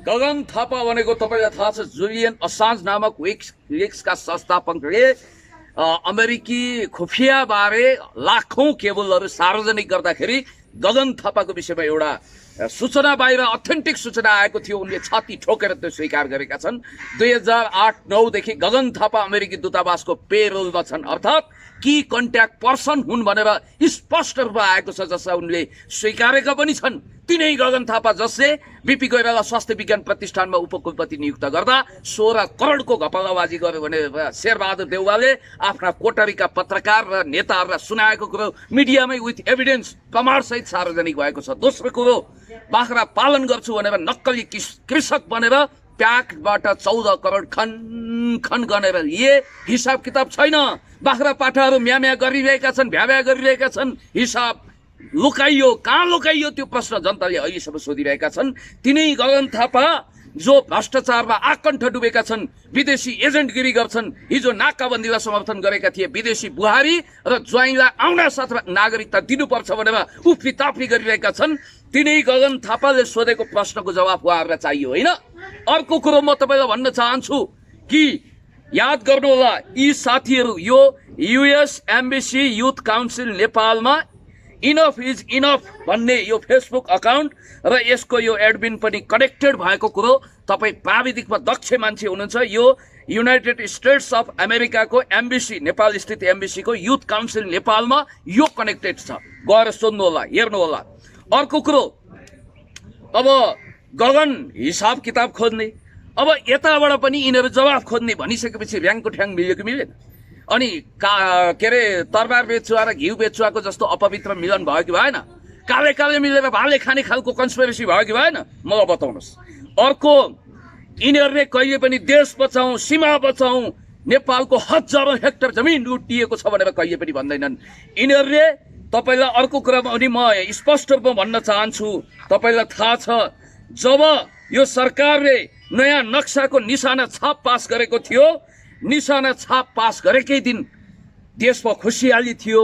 गगन थापा भनेको तपाईँलाई थाहा छ, जुलियन असान्ज नामक विकिलिक्सका संस्थापकले अमेरिकी खुफियाबारे लाखौं केबलहरू सार्वजनिक गर्दाखेरि गगन थापाको विषयमा एउटा सूचना बाहिर अथेन्टिक सूचना आएको थियो। उनले छाती ठोकेर त्यो स्वीकार गरेका छन्। 2008-09 देखि गगन थापा अमेरिकी दूतावासको पेरोलमा छन्, अर्थात् कि कन्ट्याक्ट पर्सन हुन् भनेर स्पष्ट रूपमा आएको छ, जसलाई उनले स्वीकारेका पनि छन्। तिनै गगन थापा जसले बीपी कोइराला स्वास्थ्य विज्ञान प्रतिष्ठानमा उपकुलपति नियुक्त गर्दा 16 करोडको घपलाबाजी गर्यो भने शेरबहादुर देउवाले आफ्ना कोटरीका पत्रकार र नेताहरूलाई सुनाएको कुरो मिडियामै विथ एभिडेन्स प्रमाणसहित सार्वजनिक भएको छ। दोस्रो कुरो, बाख्रा पालन गर्छु भनेर नक्कली कृषक बनेर प्याकबाट 14 करोड खन गनेर लिए हिसाब किताब छैन। बाख्रा पाठाहरू म्याम्या गरिरहेका छन्, भ्याभ्या गरिरहेका छन्, हिसाब लुकाइयो। कहाँ लुकाइयो त्यो प्रश्न जनताले अहिलेसम्म सोधिरहेका छन्। तिनै गगन थापा जो भ्रष्टाचारमा आकण्ठ डुबेका छन्, विदेशी एजेन्टगिरी गर्छन्, हिजो नाकाबन्दीलाई समर्थन गरेका थिए, विदेशी बुहारी र ज्वाइँलाई आउना साथ नागरिकता दिनुपर्छ भनेर उफ्री ताफ्री गरिरहेका छन्। तिनै गगन थापाले सोधेको प्रश्नको जवाफ उहाँहरूलाई चाहियो, होइन? अर्को कुरो म तपाईँलाई भन्न चाहन्छु कि याद गर्नुहोला, यी साथीहरू, यो युएस एम्बेसी युथ काउन्सिल नेपालमा इनफ इज इनफ भन्ने यो फेसबुक अकाउन्ट र यसको यो एडमिन पनि कनेक्टेड भएको कुरो तपाईँ प्राविधिकमा दक्ष मान्छे हुनुहुन्छ। यो युनाइटेड स्टेट्स अफ अमेरिकाको एम्बेसी, नेपाल स्थित एम्बेसीको युथ काउन्सिल नेपालमा यो कनेक्टेड छ। गएर सोध्नु होला, हेर्नु होला। अर्को कुरो, अब गगन हिसाब किताब खोज्ने, अब यताबाट पनि यिनीहरू जवाफ खोज्ने भनिसकेपछि र्याङको ठ्याङ मिल्यो कि मिलेन? अनि के अरे तरबार बेचुवा र घिउ बेचुवाको जस्तो अपवित्र मिलन भयो कि भएन? काले काले मिलेर भाले खाने खालको कन्स्पिरेसी भयो कि भएन? मलाई बताउनुहोस्। अर्को, यिनीहरूले कहिले पनि देश बचाउँ, सीमा बचाउँ, नेपालको हजारौं हेक्टर जमिन लुटिएको छ भनेर कहिले पनि भन्दैनन् यिनीहरूले। तपाईँलाई अर्को कुरामा अनि म स्पष्ट रूपमा भन्न चाहन्छु, तपाईँलाई थाहा छ जब यो सरकारले नयाँ नक्साको निशाना छाप पास गरेको थियो, निशाना छाप पास गरेकै दिन देशमा खुसियाली थियो।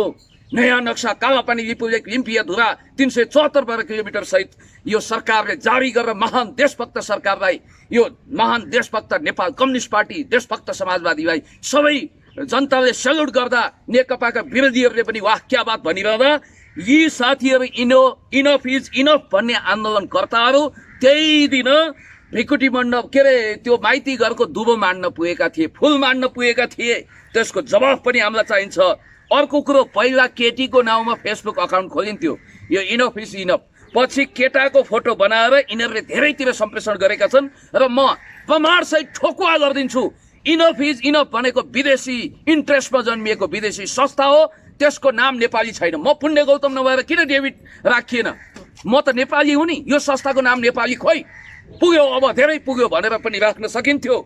नयाँ नक्सा कालापानी लिपुलेक लिम्पियाधुरा 374 वर्ग किलोमिटर सहित यो सरकारले जारी गरेर महान देशभक्त सरकारलाई, यो महान देशभक्त नेपाल कम्युनिस्ट पार्टी, देशभक्त समाजवादीलाई सबै जनताले सेल्युट गर्दा नेकपाका विरोधीहरूले पनि वाह क्या बात भनिरहँदा यी साथीहरू इनफ इज इनफ भन्ने आन्दोलनकर्ताहरू त्यही दिन भिकुटी मण्डप के अरे त्यो माइती घरको दुबो मान्न पुगेका थिए, फुल मान्न पुगेका थिए। त्यसको जवाफ पनि हामीलाई चाहिन्छ। अर्को कुरो, पहिला केटीको नाउँमा फेसबुक अकाउन्ट खोलिन्थ्यो, यो इनफ इज इनफ। पछि केटाको फोटो बनाएर यिनीहरूले धेरैतिर सम्प्रेषण गरेका छन् र म प्रमाणसहित ठोकुवा गरिदिन्छु। इनफ इज इनफ भनेको विदेशी इन्ट्रेस्टमा जन्मिएको विदेशी संस्था हो, त्यसको नाम नेपाली छैन। म पुण्य गौतम नभएर किन डेभिड राखिएन? म त नेपाली हुँ नि, यो संस्थाको नाम नेपाली खोइ पुग्यो, अब धेरै पुग्यो भनेर पनि राख्न सकिन्थ्यो।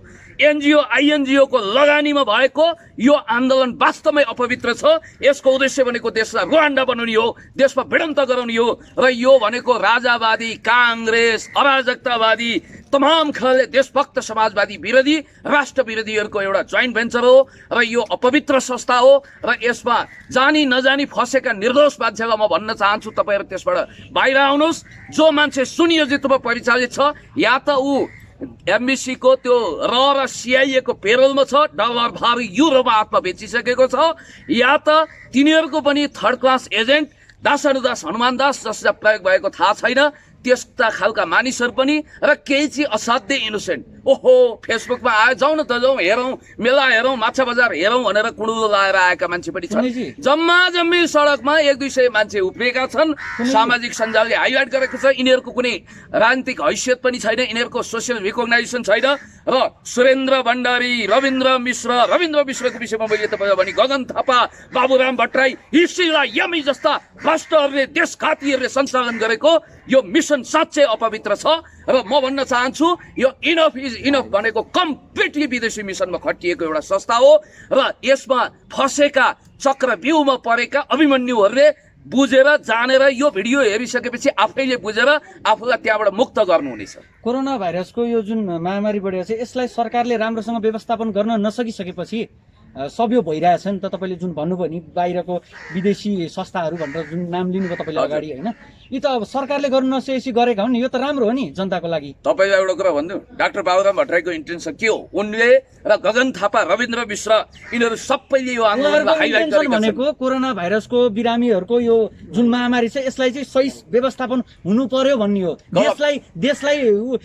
एनजिओ आइएनजिओ को लगानीमा भएको यो आन्दोलन वास्तवमै अपवित्र छ। यसको उद्देश्य भनेको देशलाई रुवान्डा बनाउने हो, देशमा भिडन्त गराउने हो र यो भनेको राजावादी, कांग्रेस, अराजकतावादी, तमाम खाले देशभक्त समाजवादी विरोधी, राष्ट्र विरोधीहरूको एउटा जोइन्ट भेन्चर हो र यो अपवित्र संस्था हो र यसमा जानी नजानी फसेका निर्दोष मान्छेलाई म भन्न चाहन्छु, तपाईहरु त्यसबाट बाहिर आउनुहोस्। जो मान्छे सुनियोजित रूपमा परिचालित छ, या त ऊ एमबीसी को त्यो र सीआईए को पेरोलमा छ, डलर भारी युरोमा हातमा बेचिसकेको छ, या त तिनीहरूको पनि थर्ड क्लास एजेन्ट दासानुदास हनुमान दास जसले प्रयोग भएको थाहा छैन, त्यस्ता खालका मानिसहरू पनि र केही चाहिँ असाध्यै इनोसेन्ट। ओहो, फेसबुकमा आए जाउँ न त, जाउँ हेरौँ, मेला हेरौँ, माछा बजार हेरौँ भनेर कुँडुलो लाएर आएका मान्छे पनि छन्। जम्मा जम्मी सडकमा 100-200 मान्छे उफ्रिएका छन्। सामाजिक सञ्जालले हाइलाइट गरेको छ यिनीहरूको कुनै राजनीतिक हैसियत पनि छैन, यिनीहरूको सोसियल रिकग्नाइजेसन छैन। र सुरेन्द्र भण्डारी, रविन्द्र मिश्रको विषयमा मैले तपाईलाई भने गगन थापा, बाबुराम भट्टराई, हिस्ट्रीलाई यमी जस्ता भ्रष्टहरूले, देशघातीहरूले सञ्चालन गरेको यो मिसन साँच्चै अपवित्र छ। र म भन्न चाहन्छु यो इनफ इज इनफ भनेको कम्प्लिटली विदेशी मिसनमा खटिएको एउटा संस्था हो र यसमा फसेका चक्रव्यूहमा परेका अभिमन्युहरूले बुझेर जानेर यो भिडियो हेरिसकेपछि आफैले बुझेर आफूलाई त्यहाँबाट मुक्त गर्नुहुनेछ। कोरोना भाइरसको यो जुन महामारी बढेको छ, यसलाई सरकारले राम्रोसँग व्यवस्थापन गर्न नसकिसकेपछि सब यो भइरहेछ नि त। तपाईँले जुन भन्नुभयो नि बाहिरको विदेशी संस्थाहरू भनेर जुन नाम लिनुभयो तपाईँले अगाडि, होइन, यी त अब सरकारले गर्नु नसकेपछि गरेका हुन् नि, यो त राम्रो हो नि जनताको लागि। तपाईँलाई एउटा कुरा भन्नु, डाक्टर बाबुराम भट्टराईको इन्टेन्सन के हो? उनले र गगन थापा, रविन्द्र मिश्र यिनीहरू सबैले यो आन्दोलनलाई हाइलाइट उहाँहरूको गरेका छन्। भनेको कोरोना भाइरसको बिरामीहरूको यो जुन महामारी छ यसलाई चाहिँ सही व्यवस्थापन हुनु पर्यो भन्ने हो। देशलाई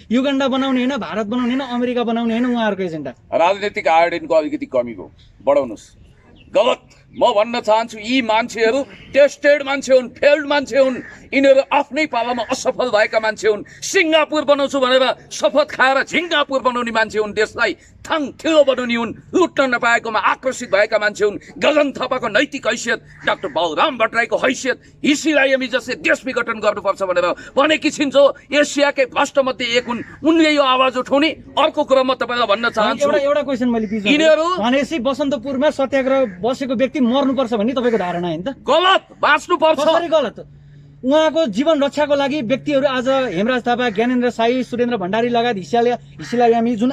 युगान्डा बनाउने होइन, भारत बनाउने होइन, अमेरिका बनाउने होइन उहाँहरूको एजेन्डा। राजनीतिक आयोडनको अलिकति कमी भयो, बढाउनुहोस्। गलत। म भन्न चाहन्छु यी मान्छेहरू टेस्टेड मान्छे हुन्, फेल्ड मान्छे हुन्, यिनीहरू आफ्नै पालामा असफल भएका मान्छे हुन्। सिङ्गापुर बनाउँछु भनेर शपथ खाएर झिङ्गापुर बनाउने मान्छे हुन्, देशलाई थाङथेलो बनाउने हुन्, लुट्न नपाएकोमा आक्रोशित भएका मान्छे हुन्। गगन थापाको नैतिक हैसियत, डाक्टर बाबुराम भट्टराईको हैसियत, हिसिलाइएमी जस्तै देश विघटन गर्नुपर्छ भनेर भनेकी छिन् जो एसियाकै भ्रष्टमध्ये एक हुन्, उनले यो आवाज उठाउने। अर्को कुरा म तपाईँलाई भन्न चाहन्छु, एउटा क्वेसन मैले यिनीहरू भनेपछि बसन्तपुरमा सत्याग्रह बसेको व्यक्ति मर्नुपर्छ भन्ने तपाईँको धारणा होइन त? गलत, बाँच्नुपर्छ। कसरी गलत? उहाँको जीवन रक्षाको लागि व्यक्तिहरू आज हेमराज थापा, ज्ञानेन्द्र साई, सुरेन्द्र भण्डारी लगायत हिसिलायामी जुन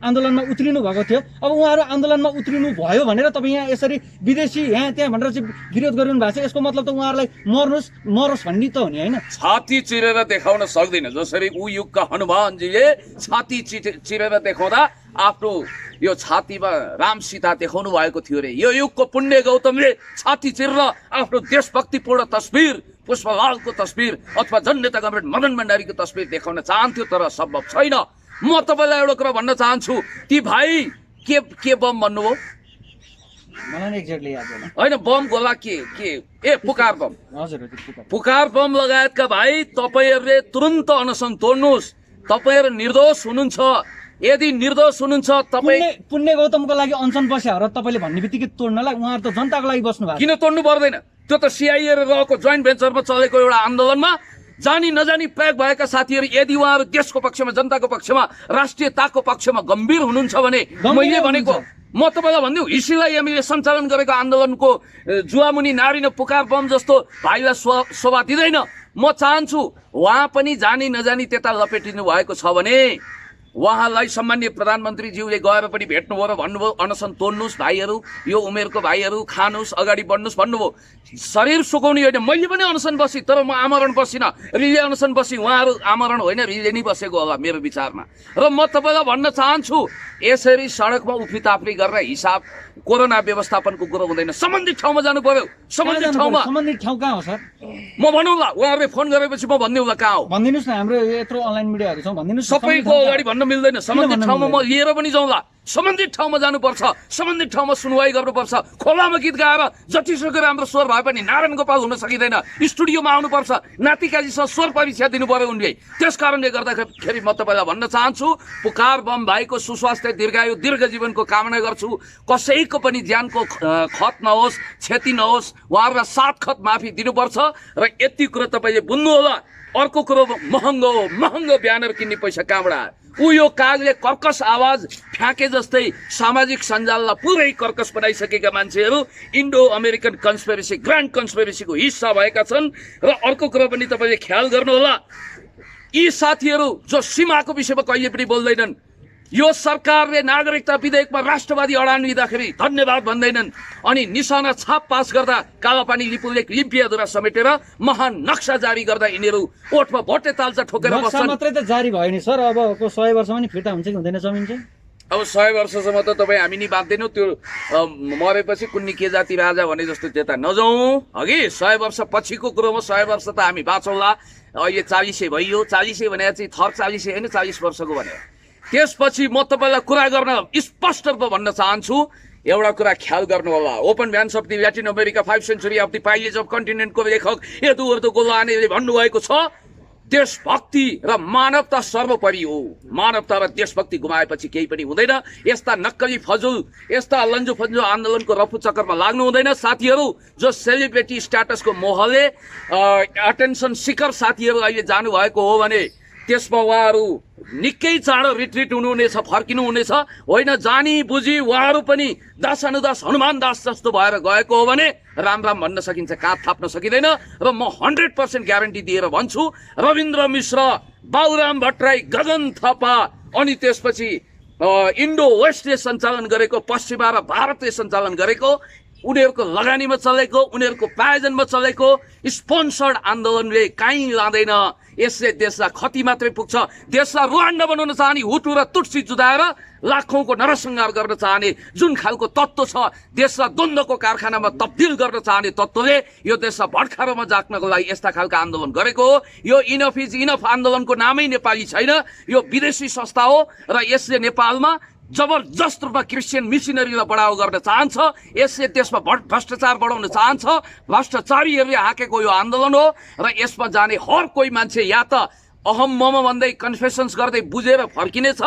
आन्दोलनमा उत्रिनु भएको थियो, अब उहाँहरू आन्दोलनमा उत्रिनु भयो भनेर तपाईँ यहाँ यसरी विदेशी यहाँ त्यहाँ भनेर चाहिँ विरोध गरिनु भएको छ, यसको मतलब त उहाँहरूलाई मरोस् भन्ने त हो नि होइन? छाती चिरेर देखाउन सक्दैन, जसरी ऊ युगका हनुमानजीले छाती चिरेर देखाउँदा आफ्नो यो छातीमा राम सीता देखाउनु भएको थियो रे। यो युगको पुण्य गौतमले छाती चिरेर आफ्नो देशभक्तिपूर्ण तस्बिर, पुष्पलालको तस्बिर अथवा जननेता कमरेड मदन भण्डारीको तस्बिर देखाउन चाहन्थ्यो, तर सम्भव छैन। म तपाईँलाई एउटा कुरा भन्न चाहन्छु, ती भाइ के बम भन्नुभयो? मलाई एक्ज्याक्टली याद छैन। होइन, बम गोला के पुकार बम, हजुर पुकार बम लगायतका भाइ तपाईँहरूले तुरन्त अनसन तोड्नुहोस्। तपाईँहरू निर्दोष हुनुहुन्छ। यदि निर्दोष हुनुहुन्छ तपाईँ पुण्य गौतमको लागि अनसन बस्या र तपाईँले भन्ने बित्तिकै तोड्नलाई उहाँहरू त जनताको लागि बस्नु भएको। किन तोड्नु पर्दैन? त्यो त सिआइए र रको जोइन्ट भेन्चरमा चलेको एउटा आन्दोलनमा जानी नजानी प्रयोग भएका साथीहरू यदि उहाँहरू देशको पक्षमा, जनताको पक्षमा, राष्ट्रियताको पक्षमा गम्भीर हुनुहुन्छ भने मैले भनेको म तपाईँलाई भनिदिउँ, हिसिलाइएमीले सञ्चालन गरेको आन्दोलनको जुवामुनि नारिन पुकार बम जस्तो भाइलाई शोभा दिँदैन। म चाहन्छु उहाँ पनि जानी नजानी त्यता लपेटिनु भएको छ भने उहाँलाई सम्माननीय प्रधानमन्त्रीज्यूले गएर पनि भेट्नुभयो र भन्नुभयो अनसन तोड्नुहोस् भाइहरू, यो उमेरको भाइहरू, खानुहोस्, अगाडि बढ्नुहोस् भन्नुभयो। शरीर सुकाउने होइन, मैले पनि अनसन बसेँ, तर म आमरण बसिनँ, रिले अनसन बसेँ। उहाँहरू आमरण होइन, रिले नै बसेको होला मेरो विचारमा। र म तपाईँलाई भन्न चाहन्छु, यसरी सडकमा उफ्रीताफ्री गरेर हिसाब कोरोना व्यवस्थापनको कुरो हुँदैन। सम्बन्धित ठाउँमा जानु पर्यो। सम्बन्धित ठाउँ कहाँ हो सर? म भनौँला, उहाँहरूले फोन गरेपछि म भनिदिउँला कहाँ हो। भनिदिनुहोस् न, हाम्रो यत्रो अनलाइन मिडियाहरू छ, भनिदिनुहोस्। सबैको अगाडि भन्न मिल्दैन। सम्बन्धित ठाउँमा म लिएर पनि जाउँला। सम्बन्धित ठाउँमा जानुपर्छ, सम्बन्धित ठाउँमा सुनवाई गर्नुपर्छ। खोलामा गीत गाएर जतिसुकै राम्रो स्वर भए पनि नारायण गोपाल हुन सकिँदैन। स्टुडियोमा आउनुपर्छ, नातिकाजीसँग स्वर परीक्षा दिनु पर्यो उनले। त्यस कारणले गर्दाखेरि म तपाईँलाई भन्न चाहन्छु, पुकार बम भाइको सुस्वास्थ्य, दीर्घायु, दीर्घ जीवनको कामना गर्छु। कसैको पनि ज्यानको खत नहोस्, क्षति नहोस्। उहाँहरूलाई 7 खत माफी दिनुपर्छ। र यति कुरो तपाईँले बुझ्नु होला। अर्को कुरो, महँगो ब्यानर किन्ने पैसा कहाँबाट आयो? ऊ यो कागले कर्कस आवाज फ्याँके जस्तै सामाजिक सञ्जाललाई पुरै कर्कस बनाइसकेका मान्छेहरू इन्डो अमेरिकन कन्स्पिरेसी, ग्रान्ड कन्स्पिरेसीको हिस्सा भएका छन्। र अर्को कुरो पनि तपाईँले ख्याल गर्नुहोला, यी साथीहरू जो सीमाको विषयमा कहिले पनि बोल्दैनन्, यो सरकारले नागरिकता विधेयकमा राष्ट्रवादी अडान लिँदाखेरि धन्यवाद भन्दैनन्, अनि निशाना छाप पास गर्दा कालापानी लिपुलेक लिम्पियाधुरा समेटेर महान नक्सा जारी गर्दा यिनीहरू ओठमा भोटे तालचा ठोकेर बस्छन्। मात्रै त जारी भयो नि सर, अबको 100 वर्षमा नि फिर्ता हुन्छ कि हुँदैन जमिन चाहिँ? अब 100 वर्षसम्म त तपाईँ हामी नि बाँध्दैनौँ। त्यो मरेपछि कुन्नी के जाति राजा भने जस्तो त्यता नजाउँ अघि। 100 वर्ष पछिको कुरोमा 100 वर्ष त हामी बाँचौँला। अहिले 40 भइयो। 40 भने चाहिँ थर 40 होइन, 40 वर्षको भने। त्यसपछि म तपाईँलाई कुरा गर्न स्पष्ट रूपमा भन्न चाहन्छु, एउटा कुरा ख्याल गर्नु होला। Open veins of the Latin America 5th century of the pillage of कन्टिनेन्टको लेखक एदुवर्दो गोलानेले भन्नुभएको छ, देशभक्ति र मानवता सर्वोपरि हो। मानवता र देशभक्ति गुमाएपछि केही पनि हुँदैन। यस्ता नक्कली फजुल, यस्ता लन्जु फन्जु आन्दोलनको रफु चक्करमा लाग्नु हुँदैन। साथीहरू जो सेलिब्रिटी स्ट्याटसको मोहले अटेन्सन सिकर साथीहरू अहिले जानुभएको हो भने त्यसमा उहाँहरू निकै चाँडो रिट्रिट हुनुहुनेछ, फर्किनु हुनेछ। होइन, जानी बुझी उहाँहरू पनि दास अनुदास हनुमान दास जस्तो भएर गएको हो भने राम राम भन्न सकिन्छ, काँध थाप्न सकिँदैन। र म 100% ग्यारेन्टी दिएर भन्छु, रविन्द्र मिश्र, बाबुराम भट्टराई, गगन थापा, अनि त्यसपछि इन्डो वेस्टले सञ्चालन गरेको, पश्चिमा र भारतले सञ्चालन गरेको उनीहरूको लगानीमा चलेको, उनीहरूको प्रायोजनमा चलेको स्पोन्सर्ड आन्दोलनले काहीँ लाँदैन। यसले देशलाई क्षति मात्रै पुग्छ। देशलाई रुवान्डा बनाउन चाहने हुटु र तुट्सी जुदाएर लाखौंको नरसंहार गर्न चाहने जुन खालको तत्त्व छ, देशलाई द्वन्द्वको कारखानामा तब्दिल गर्न चाहने तत्त्वले यो देशलाई भटकारोमा जाक्नको लागि यस्ता खालका आन्दोलन गरेको हो। यो इनफ इज इनफ आन्दोलनको नामै नेपाली छैन, यो विदेशी संस्था हो र यसले नेपालमा जबरजस्त रूपमा क्रिस्चियन मिसनरीलाई बढावा गर्न चाहन्छ। यसले देशमा भ्रष्टाचार बढाउन चाहन्छ। भ्रष्टाचारीहरूले हाकेको यो आन्दोलन हो र यसमा जाने हर कोही मान्छे या त अहम मम भन्दै कन्फेसन्स गर्दै बुझेर फर्किनेछ,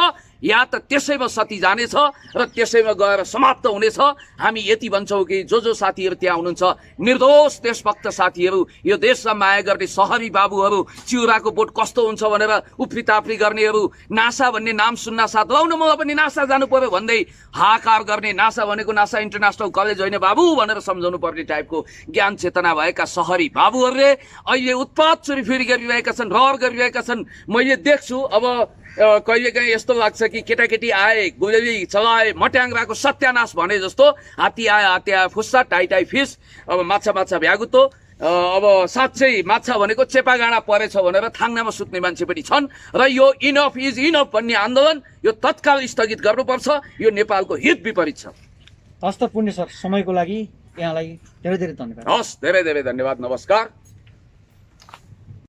या त त्यसैमा सती जानेछ र त्यसैमा गएर समाप्त हुनेछ। हामी यति भन्छौँ कि जो साथीहरू त्यहाँ हुनुहुन्छ, निर्दोष देशभक्त साथीहरू, यो देशलाई माया गर्ने सहरी बाबुहरू, चिउराको बोट कस्तो हुन्छ भनेर उफ्रीताफ्री गर्नेहरू, नासा भन्ने नाम सुन्न साथ लाउन मलाई पनि नासा जानु पर्यो भन्दै हाहाकार गर्ने, नासा भनेको नासा इन्टरनेसनल कलेज होइन बाबु भनेर सम्झाउनु पर्ने टाइपको ज्ञान चेतना भएका सहरी बाबुहरूले अहिले उत्पात चोरीफेरी गरिरहेका छन्, रहर गरिरहेका छन्। मैले देख्छु अब कहिलेकाहीँ यस्तो लाग्छ कि केटाकेटी आए, गोली चलाए, मट्याङ्ग्राको सत्यानाश भने जस्तो हात्ती आयो हात्ती आयो फुस्सा, टाइ टाइ फिस, अब माछा माछा भ्यागुतो, अब साँच्चै माछा भनेको चेपा गाँडा परेछ भनेर थाङ्नामा सुत्ने मान्छे पनि छन्। र यो इनफ इज इनफ भन्ने आन्दोलन यो तत्काल स्थगित गर्नुपर्छ। यो नेपालको हित विपरीत छ। हस्त पुण्य सर, समयको लागि यहाँलाई धेरै धेरै धन्यवाद। हस्, धेरै धेरै धन्यवाद। नमस्कार।